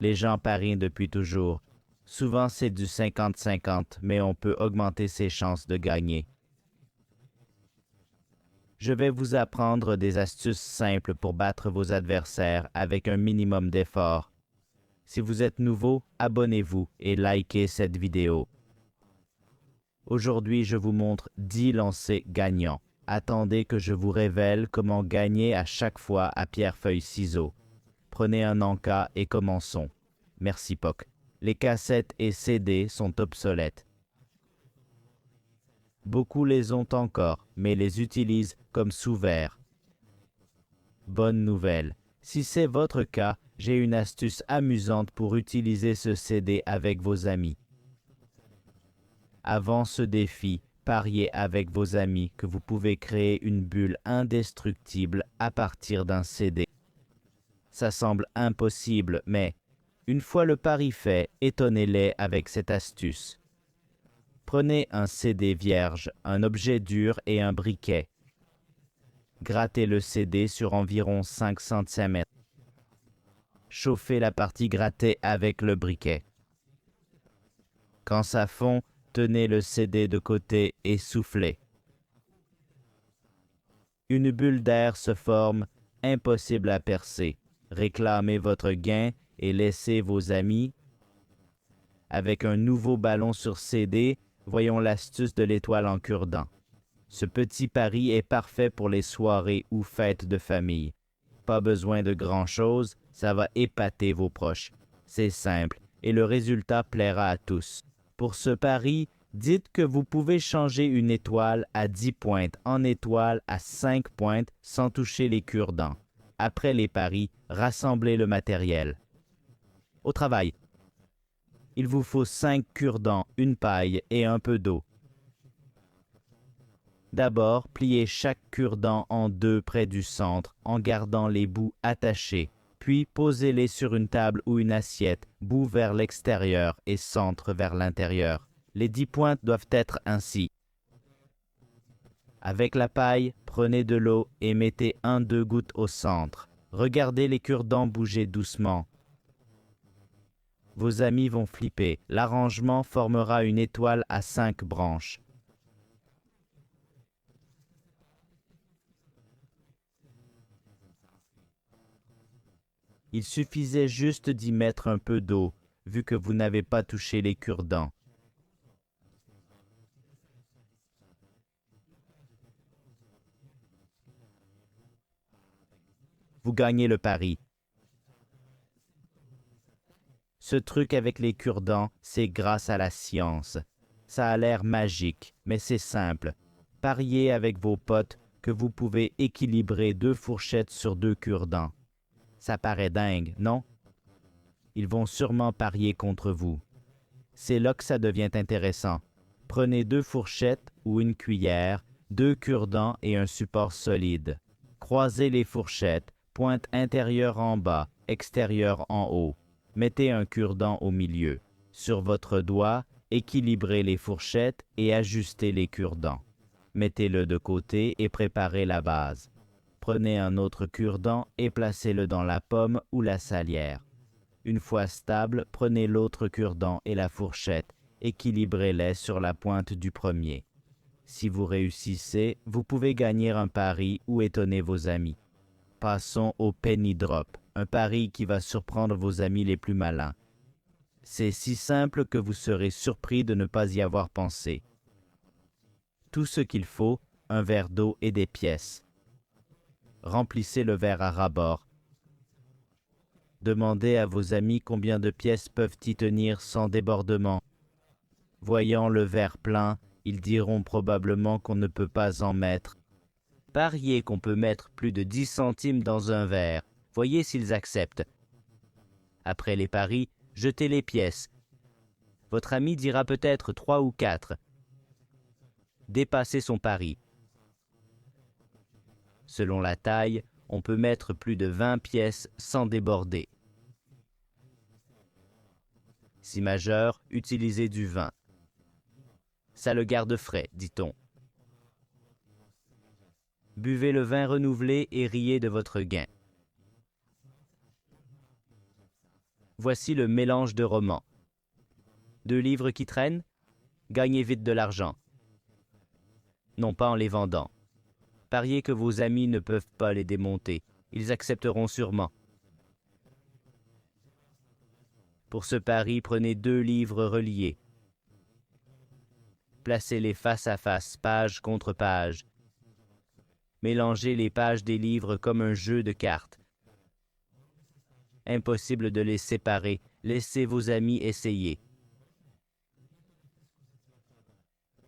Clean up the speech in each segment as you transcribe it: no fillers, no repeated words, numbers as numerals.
Les gens parient depuis toujours. Souvent, c'est du 50-50, mais on peut augmenter ses chances de gagner. Je vais vous apprendre des astuces simples pour battre vos adversaires avec un minimum d'effort. Si vous êtes nouveau, abonnez-vous et likez cette vidéo. Aujourd'hui, je vous montre 10 lancers gagnants. Attendez que je vous révèle comment gagner à chaque fois à pierre-feuille-ciseaux. Prenez un encas et commençons. Merci POC. Les cassettes et CD sont obsolètes. Beaucoup les ont encore, mais les utilisent comme sous-verre. Bonne nouvelle. Si c'est votre cas, j'ai une astuce amusante pour utiliser ce CD avec vos amis. Avant ce défi, pariez avec vos amis que vous pouvez créer une bulle indestructible à partir d'un CD. Ça semble impossible, mais une fois le pari fait, étonnez-les avec cette astuce. Prenez un CD vierge, un objet dur et un briquet. Grattez le CD sur environ 5 cm. Chauffez la partie grattée avec le briquet. Quand ça fond, tenez le CD de côté et soufflez. Une bulle d'air se forme, impossible à percer. Réclamez votre gain et laissez vos amis. Avec un nouveau ballon sur CD, voyons l'astuce de l'étoile en cure-dent. Ce petit pari est parfait pour les soirées ou fêtes de famille. Pas besoin de grand-chose, ça va épater vos proches. C'est simple et le résultat plaira à tous. Pour ce pari, dites que vous pouvez changer une étoile à 10 pointes en étoile à 5 pointes sans toucher les cure-dents. Après les paris, rassemblez le matériel. Au travail, il vous faut 5 cure-dents, une paille et un peu d'eau. D'abord, pliez chaque cure-dent en deux près du centre en gardant les bouts attachés, puis posez-les sur une table ou une assiette, bout vers l'extérieur et centre vers l'intérieur. Les 10 pointes doivent être ainsi. Avec la paille, prenez de l'eau et mettez 1-2 gouttes au centre. Regardez les cure-dents bouger doucement. Vos amis vont flipper. L'arrangement formera une étoile à 5 branches. Il suffisait juste d'y mettre un peu d'eau, vu que vous n'avez pas touché les cure-dents. Vous gagnez le pari. Ce truc avec les cure-dents, c'est grâce à la science. Ça a l'air magique, mais c'est simple. Pariez avec vos potes que vous pouvez équilibrer 2 fourchettes sur 2 cure-dents. Ça paraît dingue, non? Ils vont sûrement parier contre vous. C'est là que ça devient intéressant. Prenez 2 fourchettes ou une cuillère, 2 cure-dents et un support solide. Croisez les fourchettes, pointe intérieure en bas, extérieure en haut. Mettez un cure-dent au milieu. Sur votre doigt, équilibrez les fourchettes et ajustez les cure-dents. Mettez-le de côté et préparez la base. Prenez un autre cure-dent et placez-le dans la pomme ou la salière. Une fois stable, prenez l'autre cure-dent et la fourchette, équilibrez-les sur la pointe du premier. Si vous réussissez, vous pouvez gagner un pari ou étonner vos amis. Passons au penny drop, un pari qui va surprendre vos amis les plus malins. C'est si simple que vous serez surpris de ne pas y avoir pensé. Tout ce qu'il faut, un verre d'eau et des pièces. Remplissez le verre à ras-bord. Demandez à vos amis combien de pièces peuvent y tenir sans débordement. Voyant le verre plein, ils diront probablement qu'on ne peut pas en mettre. Pariez qu'on peut mettre plus de 10 centimes dans un verre. Voyez s'ils acceptent. Après les paris, jetez les pièces. Votre ami dira peut-être 3 ou 4. Dépassez son pari. Selon la taille, on peut mettre plus de 20 pièces sans déborder. Si majeur, utilisez du vin. Ça le garde frais, dit-on. Buvez le vin renouvelé et riez de votre gain. Voici le mélange de romans. 2 livres qui traînent? Gagnez vite de l'argent. Non pas en les vendant. Pariez que vos amis ne peuvent pas les démonter. Ils accepteront sûrement. Pour ce pari, prenez 2 livres reliés. Placez-les face à face, page contre page. Mélangez les pages des livres comme un jeu de cartes. Impossible de les séparer. Laissez vos amis essayer.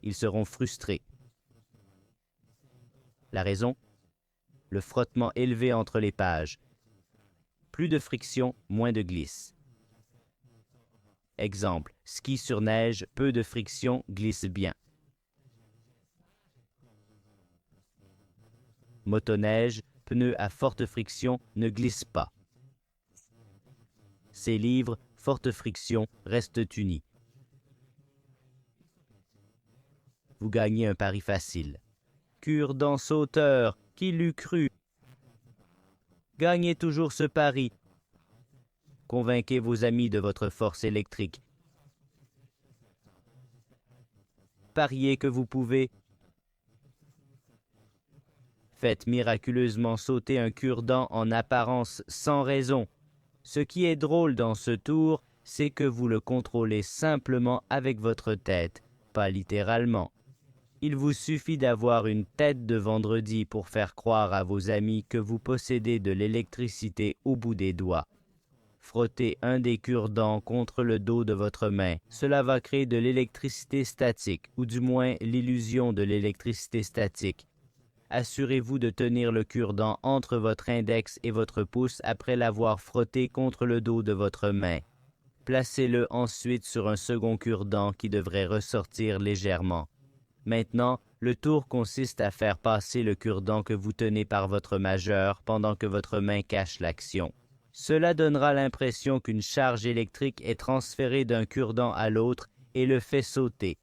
Ils seront frustrés. La raison? Le frottement élevé entre les pages. Plus de friction, moins de glisse. Exemple, ski sur neige, peu de friction, glisse bien. Motoneige, pneu à forte friction, ne glisse pas. Ces livres, forte friction, restent unis. Vous gagnez un pari facile. Cure-dent sauteur, qui l'eût cru? Gagnez toujours ce pari. Convainquez vos amis de votre force électrique. Pariez que vous pouvez. Faites miraculeusement sauter un cure-dent en apparence sans raison. Ce qui est drôle dans ce tour, c'est que vous le contrôlez simplement avec votre tête, pas littéralement. Il vous suffit d'avoir une tête de vendredi pour faire croire à vos amis que vous possédez de l'électricité au bout des doigts. Frottez un des cure-dents contre le dos de votre main. Cela va créer de l'électricité statique, ou du moins l'illusion de l'électricité statique. Assurez-vous de tenir le cure-dent entre votre index et votre pouce après l'avoir frotté contre le dos de votre main. Placez-le ensuite sur un second cure-dent qui devrait ressortir légèrement. Maintenant, le tour consiste à faire passer le cure-dent que vous tenez par votre majeur pendant que votre main cache l'action. Cela donnera l'impression qu'une charge électrique est transférée d'un cure-dent à l'autre et le fait sauter.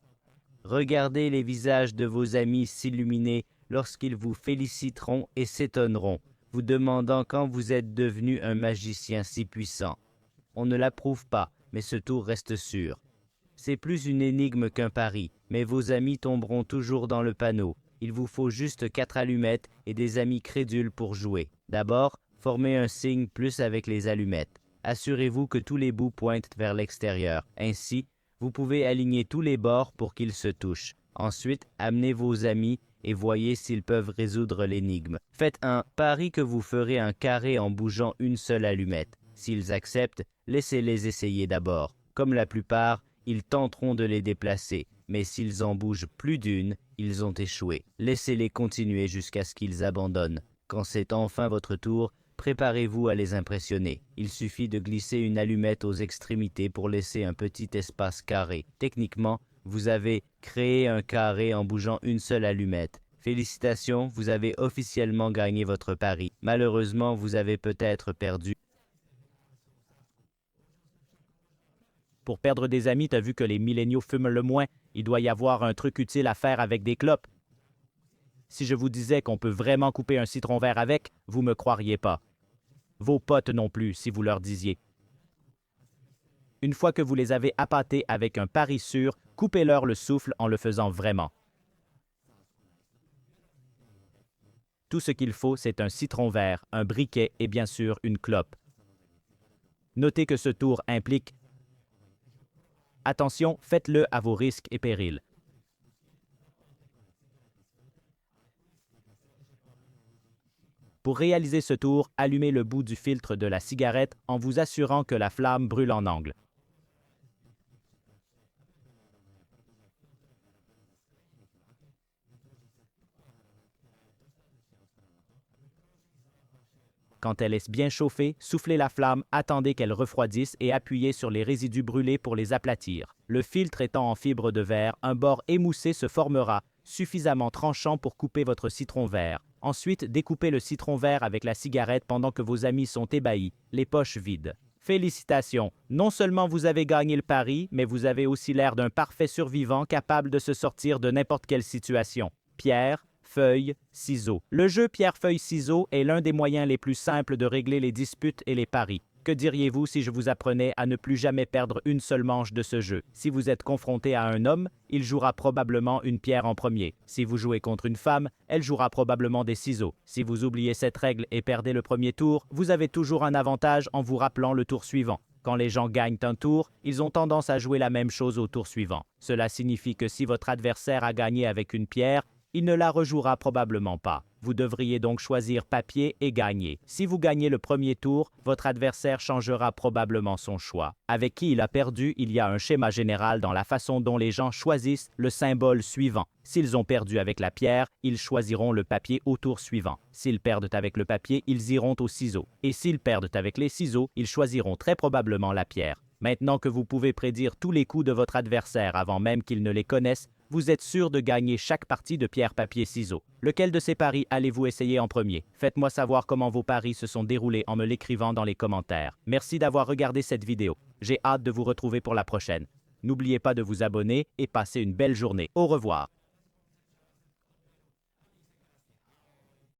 Regardez les visages de vos amis s'illuminer lorsqu'ils vous féliciteront et s'étonneront, vous demandant quand vous êtes devenu un magicien si puissant. On ne l'approuve pas, mais ce tour reste sûr. C'est plus une énigme qu'un pari, mais vos amis tomberont toujours dans le panneau. Il vous faut juste 4 allumettes et des amis crédules pour jouer. D'abord, formez un signe plus avec les allumettes. Assurez-vous que tous les bouts pointent vers l'extérieur. Ainsi, vous pouvez aligner tous les bords pour qu'ils se touchent. Ensuite, amenez vos amis et voyez s'ils peuvent résoudre l'énigme. Faites un pari que vous ferez un carré en bougeant une seule allumette. S'ils acceptent, laissez-les essayer d'abord. Comme la plupart, ils tenteront de les déplacer, mais s'ils en bougent plus d'une, ils ont échoué. Laissez-les continuer jusqu'à ce qu'ils abandonnent. Quand c'est enfin votre tour, préparez-vous à les impressionner. Il suffit de glisser une allumette aux extrémités pour laisser un petit espace carré. Techniquement, vous avez créé un carré en bougeant une seule allumette. Félicitations, vous avez officiellement gagné votre pari. Malheureusement, vous avez peut-être perdu. Pour perdre des amis, t'as vu que les milléniaux fument le moins. Il doit y avoir un truc utile à faire avec des clopes. Si je vous disais qu'on peut vraiment couper un citron vert avec, vous me croiriez pas. Vos potes non plus, si vous leur disiez. Une fois que vous les avez appâtés avec un pari sûr, coupez-leur le souffle en le faisant vraiment. Tout ce qu'il faut, c'est un citron vert, un briquet et bien sûr une clope. Notez que ce tour implique. Attention, faites-le à vos risques et périls. Pour réaliser ce tour, allumez le bout du filtre de la cigarette en vous assurant que la flamme brûle en angle. Quand elle est bien chauffée, soufflez la flamme, attendez qu'elle refroidisse et appuyez sur les résidus brûlés pour les aplatir. Le filtre étant en fibre de verre, un bord émoussé se formera, suffisamment tranchant pour couper votre citron vert. Ensuite, découpez le citron vert avec la cigarette pendant que vos amis sont ébahis, les poches vides. Félicitations! Non seulement vous avez gagné le pari, mais vous avez aussi l'air d'un parfait survivant capable de se sortir de n'importe quelle situation. Pierre, feuille, ciseaux. Le jeu pierre-feuille-ciseaux est l'un des moyens les plus simples de régler les disputes et les paris. Que diriez-vous si je vous apprenais à ne plus jamais perdre une seule manche de ce jeu? Si vous êtes confronté à un homme, il jouera probablement une pierre en premier. Si vous jouez contre une femme, elle jouera probablement des ciseaux. Si vous oubliez cette règle et perdez le premier tour, vous avez toujours un avantage en vous rappelant le tour suivant. Quand les gens gagnent un tour, ils ont tendance à jouer la même chose au tour suivant. Cela signifie que si votre adversaire a gagné avec une pierre, il ne la rejouera probablement pas. Vous devriez donc choisir papier et gagner. Si vous gagnez le premier tour, votre adversaire changera probablement son choix. Avec qui il a perdu, il y a un schéma général dans la façon dont les gens choisissent le symbole suivant. S'ils ont perdu avec la pierre, ils choisiront le papier au tour suivant. S'ils perdent avec le papier, ils iront aux ciseaux. Et s'ils perdent avec les ciseaux, ils choisiront très probablement la pierre. Maintenant que vous pouvez prédire tous les coups de votre adversaire avant même qu'il ne les connaisse, vous êtes sûr de gagner chaque partie de pierre-papier-ciseaux. Lequel de ces paris allez-vous essayer en premier? Faites-moi savoir comment vos paris se sont déroulés en me l'écrivant dans les commentaires. Merci d'avoir regardé cette vidéo. J'ai hâte de vous retrouver pour la prochaine. N'oubliez pas de vous abonner et passez une belle journée. Au revoir.